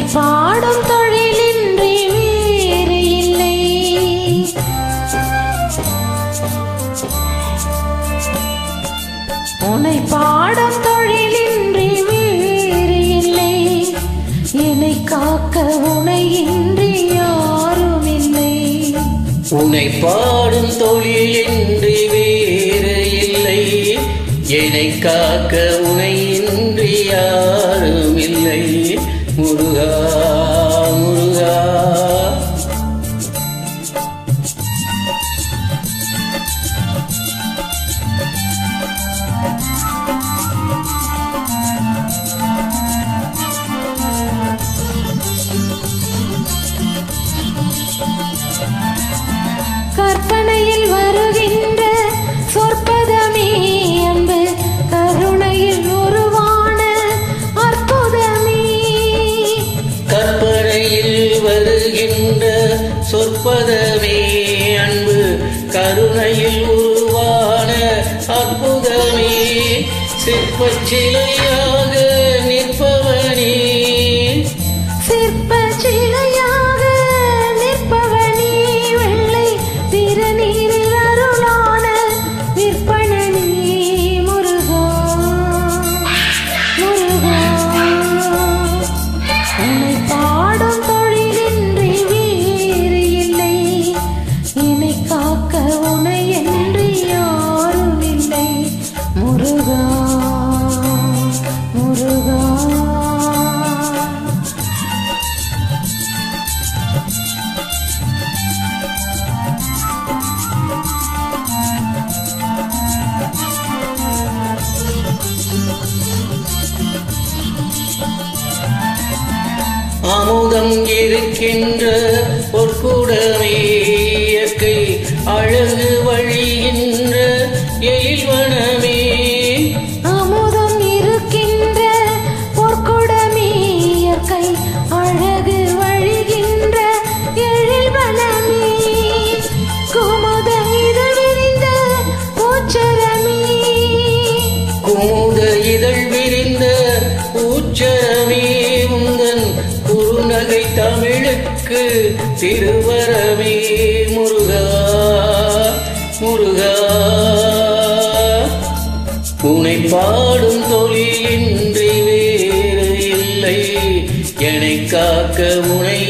பாடும் தொழிலின்றி வேறு இல்லை. உன்னை பாடும் தொழிலின்றி வேறு இல்லை. என்னை காக்க உனையின்றி யாரும் இல்லை. உன்னை பாடும் தொழிலின்றி வேறு இல்லை. என்னை காக்க உனையின்றி யாரும் இல்லை. முருகா முருகா கற்பனையில் வருகின்ற சொற்பதமே அன்பு கருணையில் உருவான அற்புதமே. கற்பனையில் வருகின்ற சொற்பதமே அன்பு கருணையில் உருவான அற்புதமே. சிற்பச் சிலையாக நிற்பவனே சிற்பச் சிலையாக நிற்பவனே. வெள்ளை திருநீரில் அருளான விற்பனனே. முருகா முருகா உன்னை பாடும் தொழிலின்றி வேறு இல்லை. என்னை காக்க உனையின்றி யாரும் இல்லை. முருகா முருகா அமுதம் இருக்கின்ற பொற்குடமே இயற்கை அழகு வழிகின்ற எழில்வனமே. அமுதம் இருக்கின்ற பொற்குடமே இயற்கை அழகு வழிகின்ற எழில்வனமே. குமுத இதழ் விரிந்த பூச்சரமே. குமுத இதழ் விரிந்த பூச்சரமே. உந்தன் குறுநகை தமிழுக்கு திருவரமே. முருகா முருகா உன்னை பாடும் தொழிலின்றி வேறு இல்லை. என்னை காக்க உனை